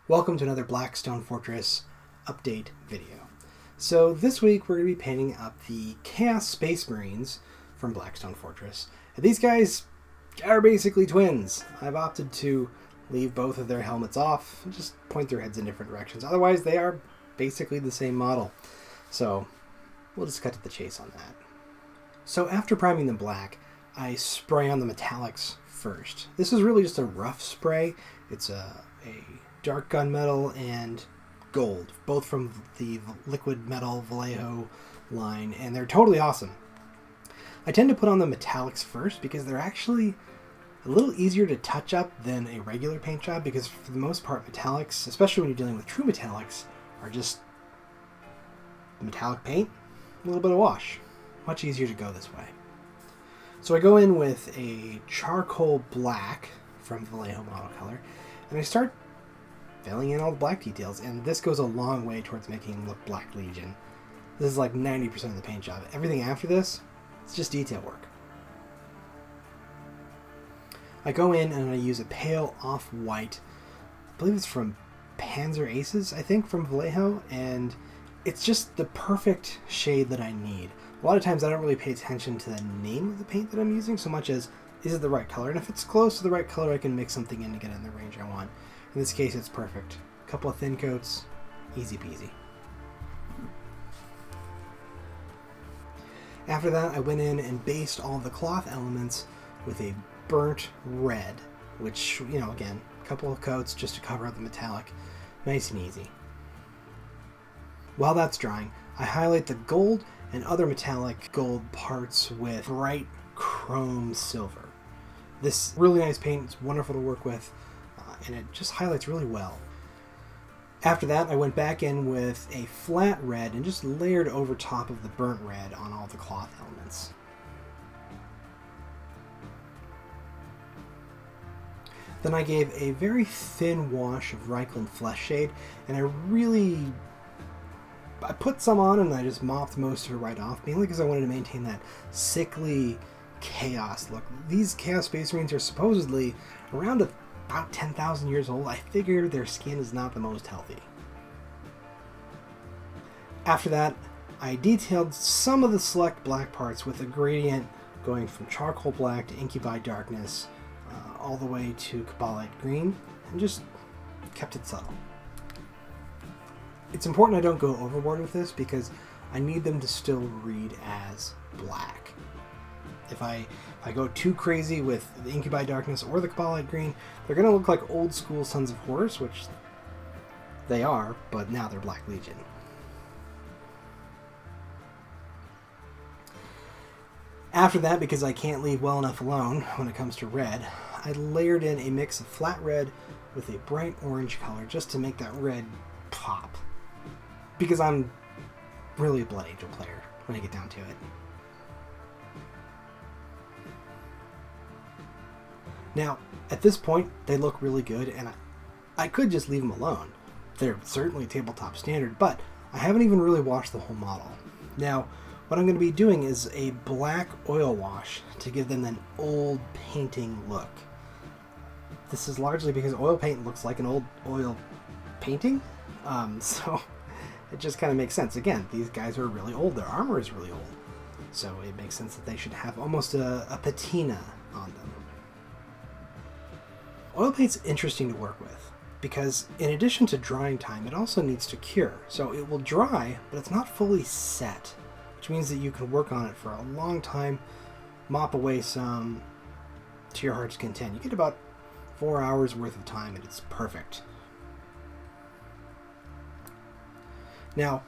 Welcome to another Blackstone Fortress update video. So this week we're going to be painting up the Chaos Space Marines from Blackstone Fortress. And these guys are basically twins. I've opted to leave both of their helmets off and just point their heads in different directions. Otherwise they are basically the same model. So we'll just cut to the chase on that. So after priming them black, I spray on the metallics first. This is really just a rough spray. It's a dark gunmetal and gold, both from the liquid metal Vallejo line, and they're totally awesome. I tend to put on the metallics first because they're actually a little easier to touch up than a regular paint job, because for the most part metallics, especially when you're dealing with true metallics, are just metallic paint, a little bit of wash. Much easier to go this way. So I go in with a charcoal black from Vallejo model color, and I start filling in all the black details, and this goes a long way towards making them look Black Legion. This is like 90% of the paint job. Everything after this, it's just detail work. I go in and I use a pale off-white, I believe it's from Panzer Aces, I think, from Vallejo, and it's just the perfect shade that I need. A lot of times I don't really pay attention to the name of the paint that I'm using so much as, is it the right color? And if it's close to the right color, I can mix something in to get in the range I want. In this case, it's perfect. A couple of thin coats, easy peasy. After that, I went in and based all the cloth elements with a burnt red, which, you know, again, a couple of coats just to cover up the metallic. Nice and easy. While that's drying, I highlight the gold and other metallic gold parts with bright chrome silver. This really nice paint, it's wonderful to work with, and it just highlights really well. After that, I went back in with a flat red and just layered over top of the burnt red on all the cloth elements. Then I gave a very thin wash of Reikland Flesh Shade, and I put some on and I just mopped most of it right off, mainly because I wanted to maintain that sickly chaos look. These Chaos Space Marines are supposedly around about 10,000 years old. I figure their skin is not the most healthy. After that, I detailed some of the select black parts with a gradient going from charcoal black to incubi darkness, all the way to Cabalite green, and just kept it subtle. It's important I don't go overboard with this because I need them to still read as black. If I go too crazy with the Incubi Darkness or the Cabalite Green, they're going to look like old school Sons of Horus, which they are, but now they're Black Legion. After that, because I can't leave well enough alone when it comes to red, I layered in a mix of flat red with a bright orange color just to make that red pop. Because I'm really a Blood Angel player when I get down to it. Now, at this point, they look really good, and I could just leave them alone. They're certainly tabletop standard, but I haven't even really washed the whole model. Now, what I'm going to be doing is a black oil wash to give them an old painting look. This is largely because oil paint looks like an old oil painting, so it just kind of makes sense. Again, these guys are really old. Their armor is really old, so it makes sense that they should have almost a patina on them. Oil paint's interesting to work with because in addition to drying time, it also needs to cure. So it will dry, but it's not fully set, which means that you can work on it for a long time, mop away some to your heart's content. You get about 4 hours worth of time and it's perfect. Now,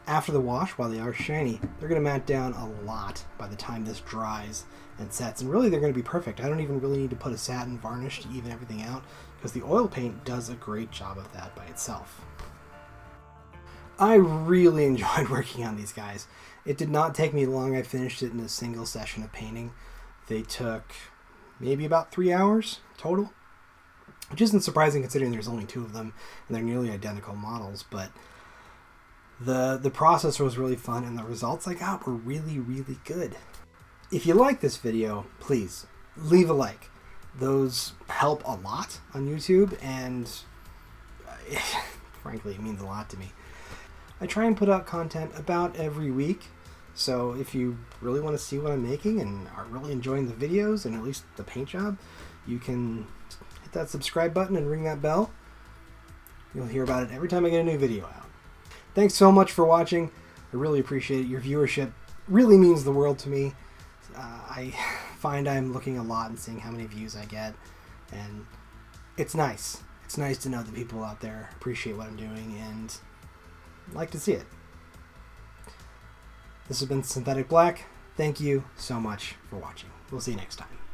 after the wash, while they are shiny, they're going to mat down a lot by the time this dries and sets. And really, they're going to be perfect. I don't even really need to put a satin varnish to even everything out, because the oil paint does a great job of that by itself. I really enjoyed working on these guys. It did not take me long. I finished it in a single session of painting. They took maybe about 3 hours total, which isn't surprising considering there's only 2 of them and they're nearly identical models, but the process was really fun and the results I got were really, really good. If you like this video, please leave a like. Those help a lot on YouTube, and Frankly, it means a lot to me. I try and put out content about every week, so if you really want to see what I'm making and are really enjoying the videos and at least the paint job, you can hit that subscribe button and ring that bell. You'll hear about it every time I get a new video out. Thanks so much for watching. I really appreciate it. Your viewership really means the world to me. I find I'm looking a lot and seeing how many views I get, and it's nice. It's nice to know that people out there appreciate what I'm doing and like to see it. This has been Synthetic Black. Thank you so much for watching. We'll see you next time.